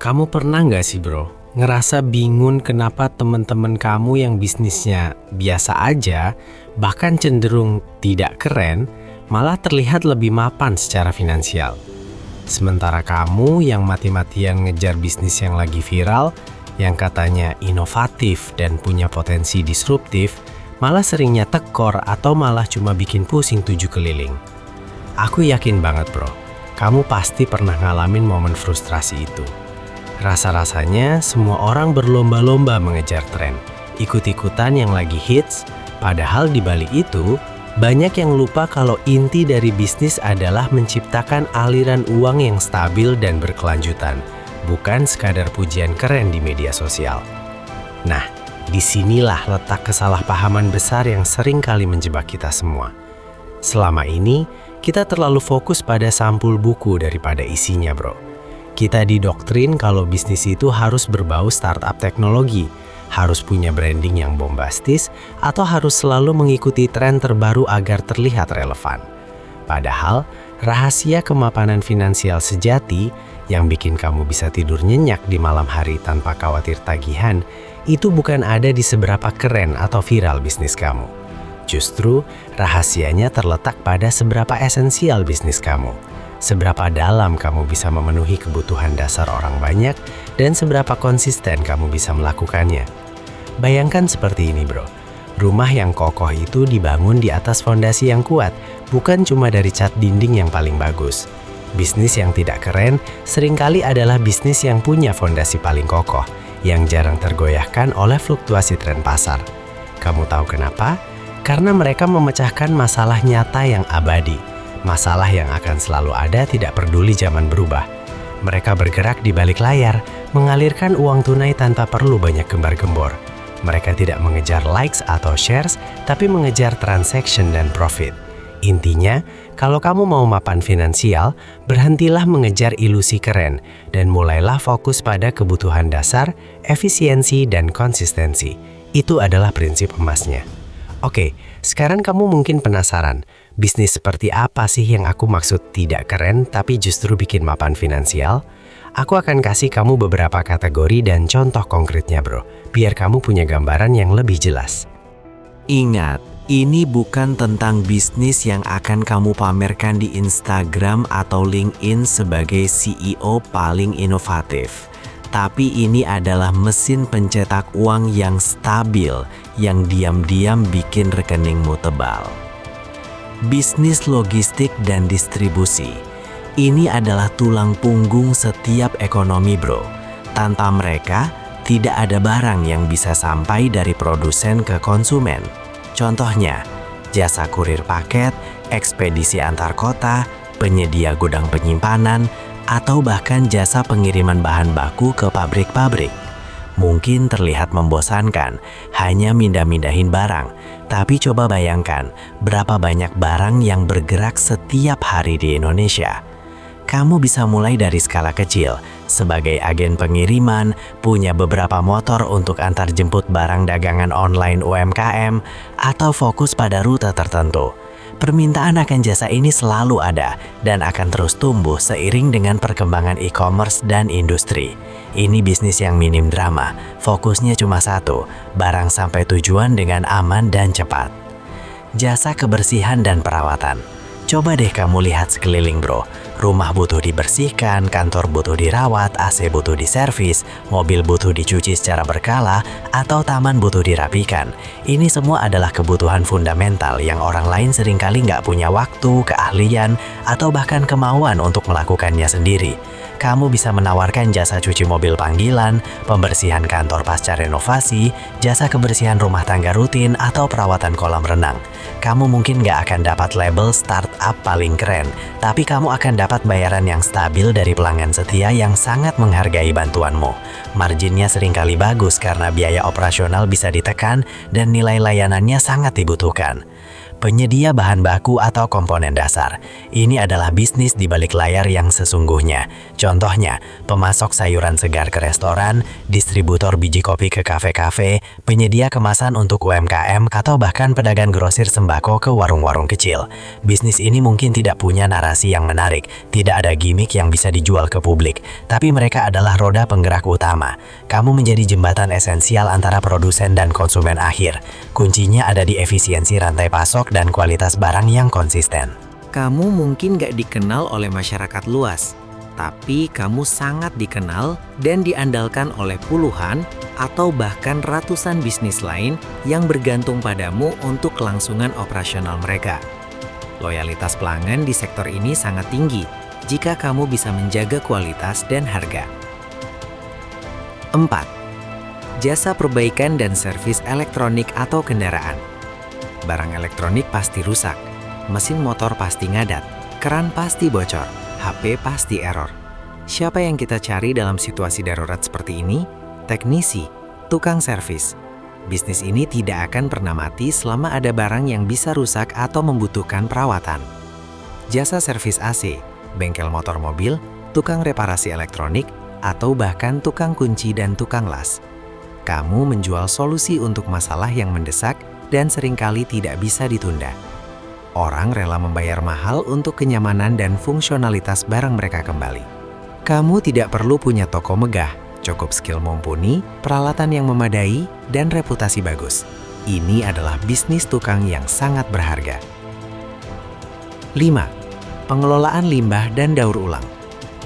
Kamu pernah nggak sih bro, ngerasa bingung kenapa teman-teman kamu yang bisnisnya biasa aja, bahkan cenderung tidak keren, malah terlihat lebih mapan secara finansial. Sementara kamu yang mati-matian ngejar bisnis yang lagi viral, yang katanya inovatif dan punya potensi disruptif, malah seringnya tekor atau malah cuma bikin pusing 7 keliling. Aku yakin banget bro, kamu pasti pernah ngalamin momen frustrasi itu. Rasa-rasanya semua orang berlomba-lomba mengejar tren, ikut-ikutan yang lagi hits, padahal di balik itu, banyak yang lupa kalau inti dari bisnis adalah menciptakan aliran uang yang stabil dan berkelanjutan, bukan sekadar pujian keren di media sosial. Nah, disinilah letak kesalahpahaman besar yang sering kali menjebak kita semua. Selama ini, kita terlalu fokus pada sampul buku daripada isinya bro. Kita didoktrin kalau bisnis itu harus berbau startup teknologi, harus punya branding yang bombastis, atau harus selalu mengikuti tren terbaru agar terlihat relevan. Padahal, rahasia kemapanan finansial sejati yang bikin kamu bisa tidur nyenyak di malam hari tanpa khawatir tagihan, itu bukan ada di seberapa keren atau viral bisnis kamu. Justru, rahasianya terletak pada seberapa esensial bisnis kamu. Seberapa dalam kamu bisa memenuhi kebutuhan dasar orang banyak, dan seberapa konsisten kamu bisa melakukannya. Bayangkan seperti ini bro, rumah yang kokoh itu dibangun di atas fondasi yang kuat, bukan cuma dari cat dinding yang paling bagus. Bisnis yang tidak keren seringkali adalah bisnis yang punya fondasi paling kokoh, yang jarang tergoyahkan oleh fluktuasi tren pasar. Kamu tahu kenapa? Karena mereka memecahkan masalah nyata yang abadi. Masalah yang akan selalu ada tidak peduli zaman berubah. Mereka bergerak di balik layar, mengalirkan uang tunai tanpa perlu banyak gembar-gembor. Mereka tidak mengejar likes atau shares, tapi mengejar transaction dan profit. Intinya, kalau kamu mau mapan finansial, berhentilah mengejar ilusi keren, dan mulailah fokus pada kebutuhan dasar, efisiensi, dan konsistensi. Itu adalah prinsip emasnya. Oke, sekarang kamu mungkin penasaran, bisnis seperti apa sih yang aku maksud tidak keren tapi justru bikin mapan finansial? Aku akan kasih kamu beberapa kategori dan contoh konkretnya bro, biar kamu punya gambaran yang lebih jelas. Ingat, ini bukan tentang bisnis yang akan kamu pamerkan di Instagram atau LinkedIn sebagai CEO paling inovatif. Tapi ini adalah mesin pencetak uang yang stabil, yang diam-diam bikin rekeningmu tebal. Bisnis logistik dan distribusi. Ini adalah tulang punggung setiap ekonomi bro. Tanpa mereka, tidak ada barang yang bisa sampai dari produsen ke konsumen. Contohnya, jasa kurir paket, ekspedisi antar kota, penyedia gudang penyimpanan, atau bahkan jasa pengiriman bahan baku ke pabrik-pabrik. Mungkin terlihat membosankan, hanya mindah-mindahin barang. Tapi coba bayangkan, berapa banyak barang yang bergerak setiap hari di Indonesia. Kamu bisa mulai dari skala kecil, sebagai agen pengiriman, punya beberapa motor untuk antar jemput barang dagangan online UMKM, atau fokus pada rute tertentu. Permintaan akan jasa ini selalu ada dan akan terus tumbuh seiring dengan perkembangan e-commerce dan industri. Ini bisnis yang minim drama, fokusnya cuma satu, barang sampai tujuan dengan aman dan cepat. Jasa kebersihan dan perawatan. Coba deh kamu lihat sekeliling bro, rumah butuh dibersihkan, kantor butuh dirawat, AC butuh diservis, mobil butuh dicuci secara berkala, atau taman butuh dirapikan. Ini semua adalah kebutuhan fundamental yang orang lain seringkali nggak punya waktu, keahlian, atau bahkan kemauan untuk melakukannya sendiri. Kamu bisa menawarkan jasa cuci mobil panggilan, pembersihan kantor pasca renovasi, jasa kebersihan rumah tangga rutin, atau perawatan kolam renang. Kamu mungkin nggak akan dapat label startup paling keren, tapi kamu akan dapat bayaran yang stabil dari pelanggan setia yang sangat menghargai bantuanmu. Marginnya seringkali bagus karena biaya operasional bisa ditekan dan nilai layanannya sangat dibutuhkan. penyedia bahan baku atau komponen dasar. Ini adalah bisnis di balik layar yang sesungguhnya. Contohnya, pemasok sayuran segar ke restoran, distributor biji kopi ke kafe-kafe, penyedia kemasan untuk UMKM, atau bahkan pedagang grosir sembako ke warung-warung kecil. Bisnis ini mungkin tidak punya narasi yang menarik, tidak ada gimmick yang bisa dijual ke publik, tapi mereka adalah roda penggerak utama. Kamu menjadi jembatan esensial antara produsen dan konsumen akhir. Kuncinya ada di efisiensi rantai pasok dan kualitas barang yang konsisten. Kamu mungkin gak dikenal oleh masyarakat luas, tapi kamu sangat dikenal dan diandalkan oleh puluhan atau bahkan ratusan bisnis lain yang bergantung padamu untuk kelangsungan operasional mereka. Loyalitas pelanggan di sektor ini sangat tinggi jika kamu bisa menjaga kualitas dan harga. 4. Jasa perbaikan dan servis elektronik atau kendaraan. Barang elektronik pasti rusak, mesin motor pasti ngadat, keran pasti bocor, HP pasti error. Siapa yang kita cari dalam situasi darurat seperti ini? Teknisi, tukang servis. Bisnis ini tidak akan pernah mati selama ada barang yang bisa rusak atau membutuhkan perawatan. Jasa servis AC, bengkel motor mobil, tukang reparasi elektronik, atau bahkan tukang kunci dan tukang las. Kamu menjual solusi untuk masalah yang mendesak dan seringkali tidak bisa ditunda. Orang rela membayar mahal untuk kenyamanan dan fungsionalitas barang mereka kembali. Kamu tidak perlu punya toko megah, cukup skill mumpuni, peralatan yang memadai, dan reputasi bagus. Ini adalah bisnis tukang yang sangat berharga. 5. Pengelolaan limbah dan daur ulang.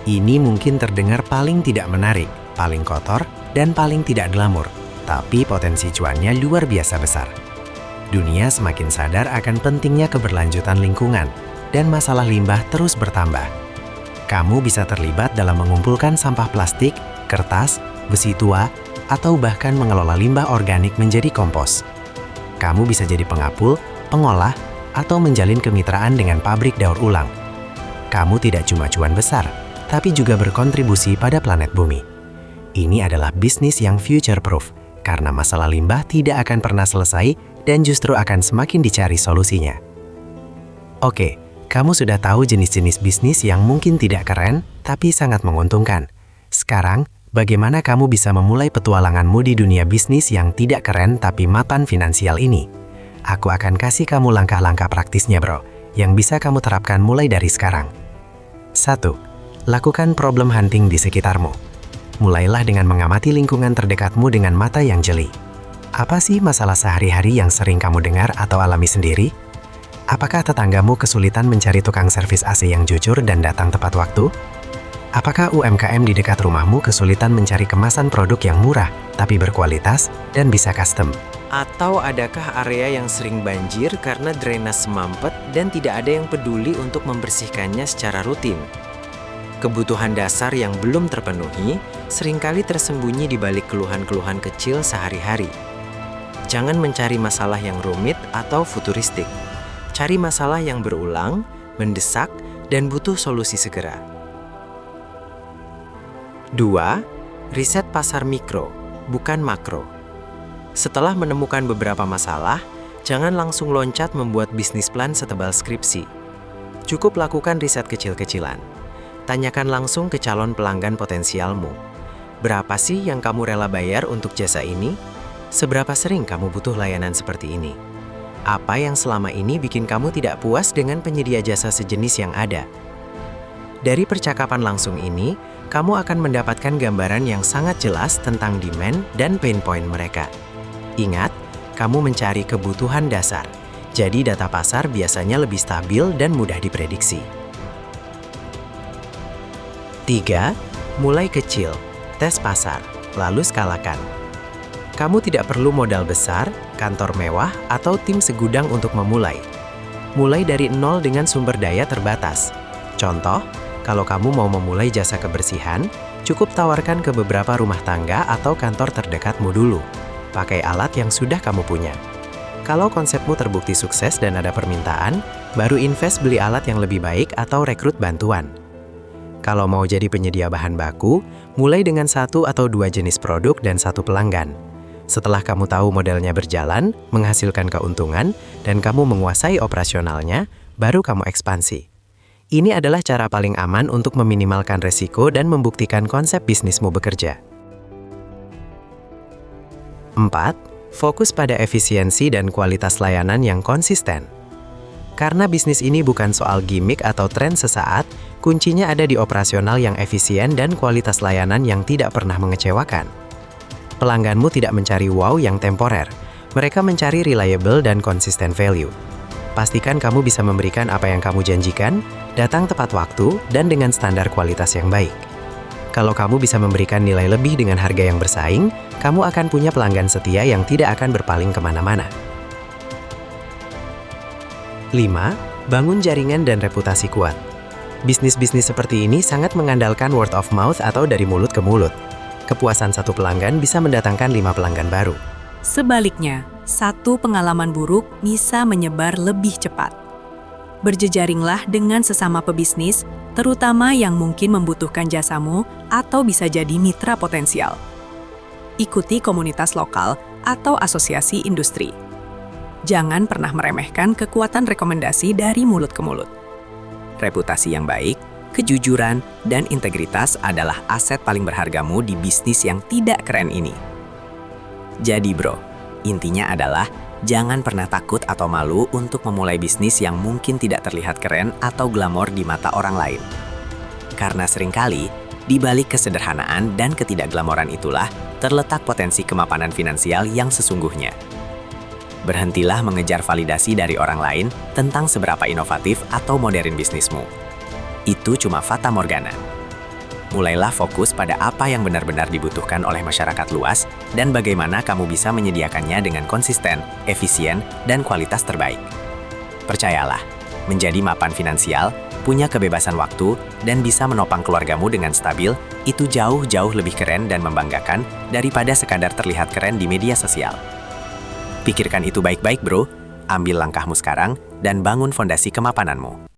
Ini mungkin terdengar paling tidak menarik, paling kotor, dan paling tidak glamor, tapi potensi cuannya luar biasa besar. Dunia semakin sadar akan pentingnya keberlanjutan lingkungan, dan masalah limbah terus bertambah. Kamu bisa terlibat dalam mengumpulkan sampah plastik, kertas, besi tua, atau bahkan mengelola limbah organik menjadi kompos. Kamu bisa jadi pengapul, pengolah, atau menjalin kemitraan dengan pabrik daur ulang. Kamu tidak cuma cuan besar, tapi juga berkontribusi pada planet bumi. Ini adalah bisnis yang future-proof, karena masalah limbah tidak akan pernah selesai dan justru akan semakin dicari solusinya. Oke, kamu sudah tahu jenis-jenis bisnis yang mungkin tidak keren, tapi sangat menguntungkan. Sekarang, bagaimana kamu bisa memulai petualanganmu di dunia bisnis yang tidak keren tapi mapan finansial ini? Aku akan kasih kamu langkah-langkah praktisnya, bro, yang bisa kamu terapkan mulai dari sekarang. 1. Lakukan problem hunting di sekitarmu. Mulailah dengan mengamati lingkungan terdekatmu dengan mata yang jeli. Apa sih masalah sehari-hari yang sering kamu dengar atau alami sendiri? Apakah tetanggamu kesulitan mencari tukang servis AC yang jujur dan datang tepat waktu? Apakah UMKM di dekat rumahmu kesulitan mencari kemasan produk yang murah, tapi berkualitas dan bisa custom? Atau adakah area yang sering banjir karena drainase mampet dan tidak ada yang peduli untuk membersihkannya secara rutin? Kebutuhan dasar yang belum terpenuhi seringkali tersembunyi di balik keluhan-keluhan kecil sehari-hari. Jangan mencari masalah yang rumit atau futuristik. Cari masalah yang berulang, mendesak, dan butuh solusi segera. 2. Riset pasar mikro, bukan makro. Setelah menemukan beberapa masalah, jangan langsung loncat membuat bisnis plan setebal skripsi. Cukup lakukan riset kecil-kecilan. Tanyakan langsung ke calon pelanggan potensialmu. Berapa sih yang kamu rela bayar untuk jasa ini? Seberapa sering kamu butuh layanan seperti ini? Apa yang selama ini bikin kamu tidak puas dengan penyedia jasa sejenis yang ada? Dari percakapan langsung ini, kamu akan mendapatkan gambaran yang sangat jelas tentang demand dan pain point mereka. Ingat, kamu mencari kebutuhan dasar, jadi data pasar biasanya lebih stabil dan mudah diprediksi. 3. Mulai kecil, tes pasar, lalu skalakan. Kamu tidak perlu modal besar, kantor mewah, atau tim segudang untuk memulai. Mulai dari nol dengan sumber daya terbatas. Contoh, kalau kamu mau memulai jasa kebersihan, cukup tawarkan ke beberapa rumah tangga atau kantor terdekatmu dulu. Pakai alat yang sudah kamu punya. Kalau konsepmu terbukti sukses dan ada permintaan, baru invest beli alat yang lebih baik atau rekrut bantuan. Kalau mau jadi penyedia bahan baku, mulai dengan 1 atau 2 jenis produk dan 1 pelanggan. Setelah kamu tahu modelnya berjalan, menghasilkan keuntungan, dan kamu menguasai operasionalnya, baru kamu ekspansi. Ini adalah cara paling aman untuk meminimalkan resiko dan membuktikan konsep bisnismu bekerja. 4. Fokus pada efisiensi dan kualitas layanan yang konsisten. Karena bisnis ini bukan soal gimmick atau tren sesaat, kuncinya ada di operasional yang efisien dan kualitas layanan yang tidak pernah mengecewakan. Pelangganmu tidak mencari wow yang temporer, mereka mencari reliable dan konsisten value. Pastikan kamu bisa memberikan apa yang kamu janjikan, datang tepat waktu, dan dengan standar kualitas yang baik. Kalau kamu bisa memberikan nilai lebih dengan harga yang bersaing, kamu akan punya pelanggan setia yang tidak akan berpaling kemana-mana. 5. Bangun jaringan dan reputasi kuat. Bisnis-bisnis seperti ini sangat mengandalkan word of mouth atau dari mulut ke mulut. Kepuasan satu pelanggan bisa mendatangkan 5 pelanggan baru. Sebaliknya, satu pengalaman buruk bisa menyebar lebih cepat. Berjejaringlah dengan sesama pebisnis, terutama yang mungkin membutuhkan jasamu atau bisa jadi mitra potensial. Ikuti komunitas lokal atau asosiasi industri. Jangan pernah meremehkan kekuatan rekomendasi dari mulut ke mulut. Reputasi yang baik, kejujuran, dan integritas adalah aset paling berhargamu di bisnis yang tidak keren ini. Jadi bro, intinya adalah jangan pernah takut atau malu untuk memulai bisnis yang mungkin tidak terlihat keren atau glamor di mata orang lain. Karena seringkali, di balik kesederhanaan dan ketidakglamoran itulah terletak potensi kemapanan finansial yang sesungguhnya. Berhentilah mengejar validasi dari orang lain tentang seberapa inovatif atau modern bisnismu. Itu cuma fata morgana. Mulailah fokus pada apa yang benar-benar dibutuhkan oleh masyarakat luas dan bagaimana kamu bisa menyediakannya dengan konsisten, efisien, dan kualitas terbaik. Percayalah, menjadi mapan finansial, punya kebebasan waktu, dan bisa menopang keluargamu dengan stabil, itu jauh-jauh lebih keren dan membanggakan daripada sekadar terlihat keren di media sosial. Pikirkan itu baik-baik bro, ambil langkahmu sekarang, dan bangun fondasi kemapananmu.